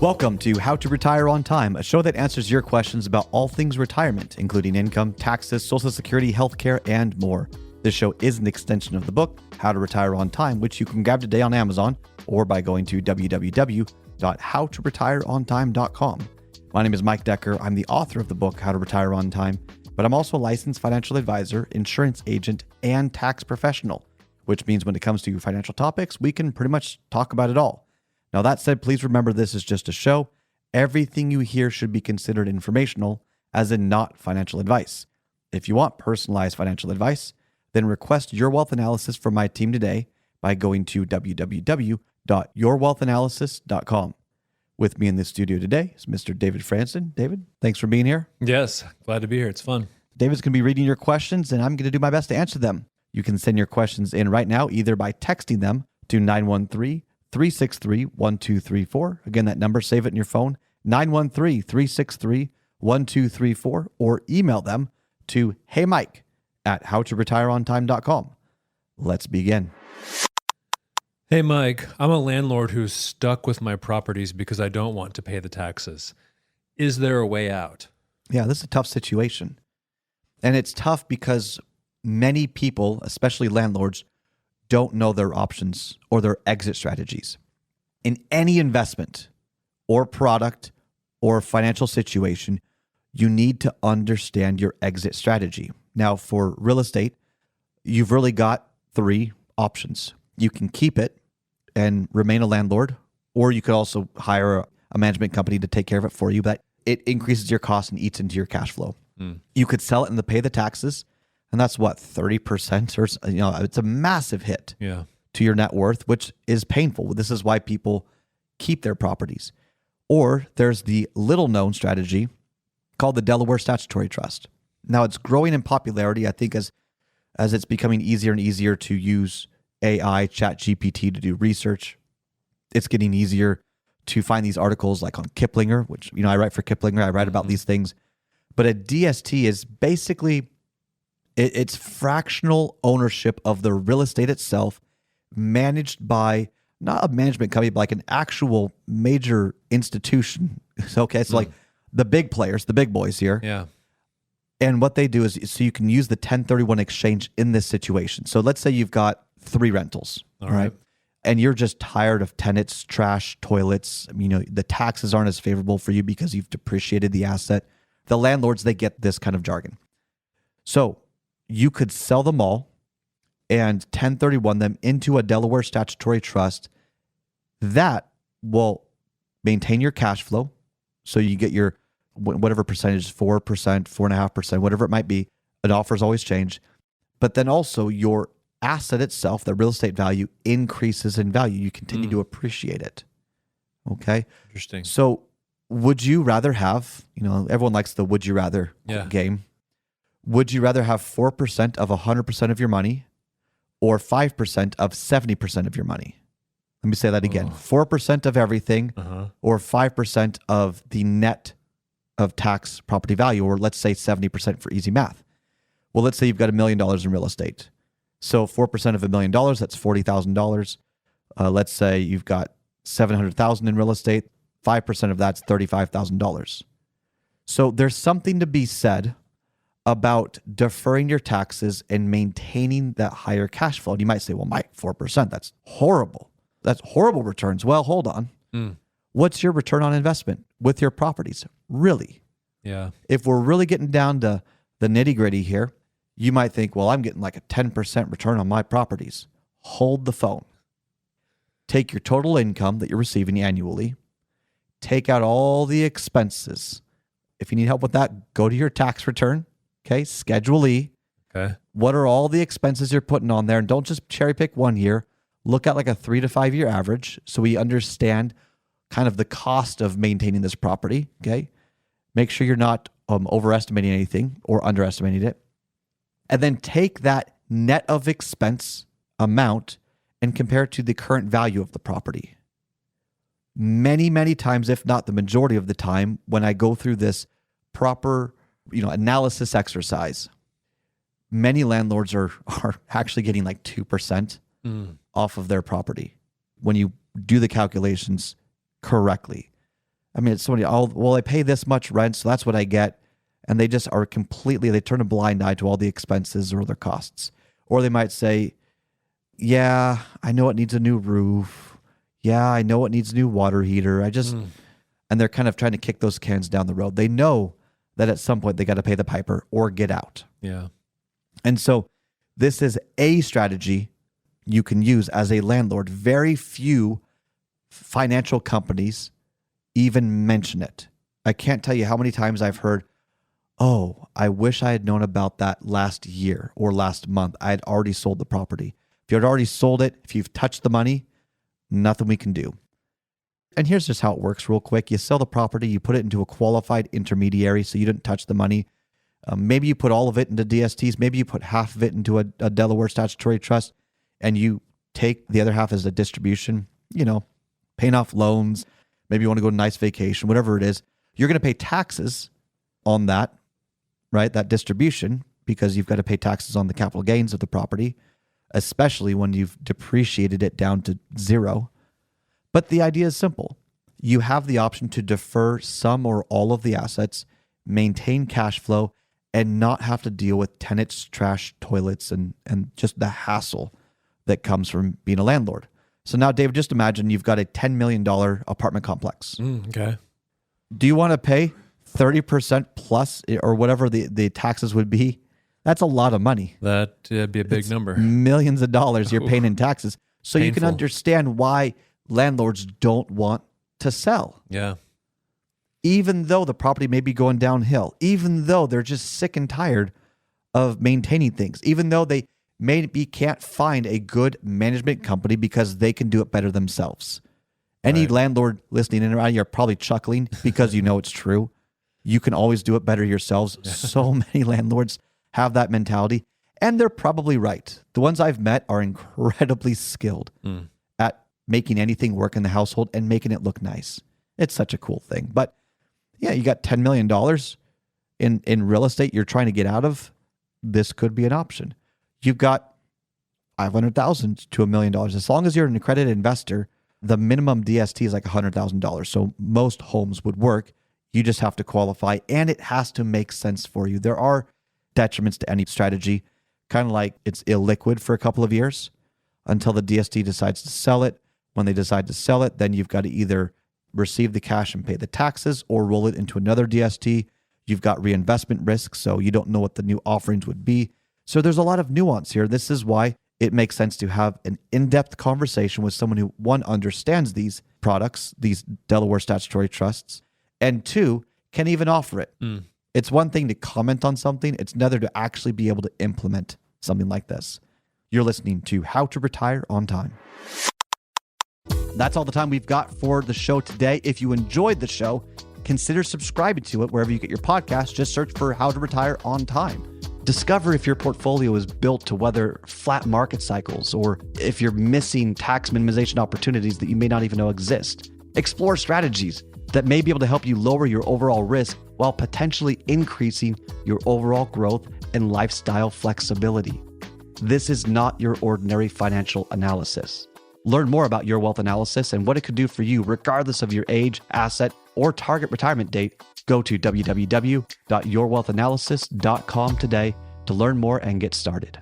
Welcome to How to Retire on Time, a show that answers your questions about all things retirement, including income, taxes, Social Security, healthcare, and more. This show is an extension of the book, How to Retire on Time, which you can grab today on Amazon or by going to www.howtoretireontime.com. My name is Mike Decker. I'm the author of the book, How to Retire on Time, but I'm also a licensed financial advisor, insurance agent, and tax professional, which means when it comes to financial topics, we can pretty much talk about it all. Now, that said, please remember this is just a show. Everything you hear should be considered informational, as in not financial advice. If you want personalized financial advice, then request your wealth analysis from my team today by going to www.yourwealthanalysis.com. With me in the studio today is Mr. David Franson. David, thanks for being here. Yes, glad to be here. It's fun. David's going to be reading your questions, and I'm going to do my best to answer them. You can send your questions in right now, either by texting them to 913-363-1234. Again, that number, save it in your phone, 913-363-1234, or email them to heymike@howtoretireontime.com. Let's begin. Hey, Mike, I'm a landlord who's stuck with my properties because I don't want to pay the taxes. Is there a way out? Yeah, this is a tough situation. And it's tough because many people, especially landlords, don't know their options or their exit strategies. In any investment or product or financial situation, you need to understand your exit strategy. Now, for real estate, you've really got three options. You can keep it and remain a landlord, or you could also hire a management company to take care of it for you, but it increases your cost and eats into your cash flow. You could sell it and pay the taxes, and that's what, 30%, or it's a massive hit to your net worth, which is painful. This is why people keep their properties. Or there's the little known strategy called the Delaware Statutory Trust. Now, it's growing in popularity, I think, as it's becoming easier and easier to use AI, ChatGPT to do research. It's getting easier to find these articles like on Kiplinger, which, I write for Kiplinger. I write about these things. But a DST is basically, it's fractional ownership of the real estate itself, managed by not a management company, but like an actual major institution. Okay, it's like the big players, the big boys here. Yeah. And what they do is, so you can use the 1031 exchange in this situation. So let's say you've got 3 rentals, all right? And you're just tired of tenants, trash, toilets. The taxes aren't as favorable for you because you've depreciated the asset. The landlords, they get this kind of jargon. So you could sell them all and 1031 them into a Delaware statutory trust that will maintain your cash flow. So you get your whatever percentage, 4%, 4.5%, whatever it might be. An offers always change. But then also your asset itself, the real estate value, increases in value. You continue to appreciate it. Okay? Interesting. So would you rather have, everyone likes the would you rather game. Would you rather have 4% of 100% of your money or 5% of 70% of your money? Let me say that again. 4% of everything or 5% of the net of tax property value, or let's say 70% for easy math. Well, let's say you've got $1 million in real estate. So 4% of $1 million, that's $40,000. Let's say you've got $700,000 in real estate. 5% of that's $35,000. So there's something to be said about deferring your taxes and maintaining that higher cash flow. And you might say, well, Mike, 4%, that's horrible. That's horrible returns. Well, hold on. What's your return on investment with your properties? Really? Yeah. If we're really getting down to the nitty gritty here, you might think, well, I'm getting like a 10% return on my properties. Hold the phone. Take your total income that you're receiving annually. Take out all the expenses. If you need help with that, go to your tax return. Okay, Schedule E. Okay. What are all the expenses you're putting on there? And don't just cherry pick one year. Look at like a 3 to 5 year average so we understand kind of the cost of maintaining this property. Okay, make sure you're not overestimating anything or underestimating it. And then take that net of expense amount and compare it to the current value of the property. Many, many times, if not the majority of the time, when I go through this proper analysis exercise, many landlords are actually getting like 2% off of their property when you do the calculations correctly. I mean, it's somebody, oh, well, I pay this much rent, so that's what I get. And they just are they turn a blind eye to all the expenses or their costs. Or they might say, yeah, I know it needs a new roof. Yeah, I know it needs a new water heater. And they're kind of trying to kick those cans down the road. They know that at some point they got to pay the piper or get out. Yeah. And so this is a strategy you can use as a landlord. Very few financial companies even mention it. I can't tell you how many times I've heard, oh, I wish I had known about that last year or last month. I had already sold the property. If you had already sold it, if you've touched the money, nothing we can do. And here's just how it works real quick. You sell the property, you put it into a qualified intermediary so you didn't touch the money. Maybe you put all of it into DSTs. Maybe you put half of it into a Delaware statutory trust and you take the other half as a distribution, paying off loans. Maybe you want to go on a nice vacation, whatever it is. You're going to pay taxes on that, right? That distribution, because you've got to pay taxes on the capital gains of the property, especially when you've depreciated it down to zero. But the idea is simple. You have the option to defer some or all of the assets, maintain cash flow, and not have to deal with tenants, trash, toilets, and just the hassle that comes from being a landlord. So now, David, just imagine you've got a $10 million apartment complex. Okay. Do you want to pay 30% plus or whatever the taxes would be? That's a lot of money. That'd be a big number. Millions of dollars you're paying in taxes. So Painful. You can understand why landlords don't want to sell. Yeah. Even though the property may be going downhill, even though they're just sick and tired of maintaining things, even though they maybe can't find a good management company because they can do it better themselves. Any landlord listening in around, you're probably chuckling because you know it's true. You can always do it better yourselves. So many landlords have that mentality, and they're probably right. The ones I've met are incredibly skilled at making anything work in the household and making it look nice. It's such a cool thing. But yeah, you got $10 million in real estate you're trying to get out of. This could be an option. You've got $500,000 to $1 million. As long as you're an accredited investor, the minimum DST is like $100,000. So most homes would work. You just have to qualify, and it has to make sense for you. There are detriments to any strategy, kind of like it's illiquid for a couple of years until the DST decides to sell it. When they decide to sell it, then you've got to either receive the cash and pay the taxes or roll it into another DST. You've got reinvestment risk, so you don't know what the new offerings would be. So there's a lot of nuance here. This is why it makes sense to have an in-depth conversation with someone who, one, understands these products, these Delaware statutory trusts, and two, can even offer it. It's one thing to comment on something. It's another to actually be able to implement something like this. You're listening to How to Retire on Time. That's all the time we've got for the show today. If you enjoyed the show, consider subscribing to it wherever you get your podcasts. Just search for How to Retire on Time. Discover if your portfolio is built to weather flat market cycles or if you're missing tax minimization opportunities that you may not even know exist. Explore strategies that may be able to help you lower your overall risk while potentially increasing your overall growth and lifestyle flexibility. This is not your ordinary financial analysis. Learn more about Your Wealth Analysis and what it could do for you regardless of your age, asset, or target retirement date. Go to www.yourwealthanalysis.com today to learn more and get started.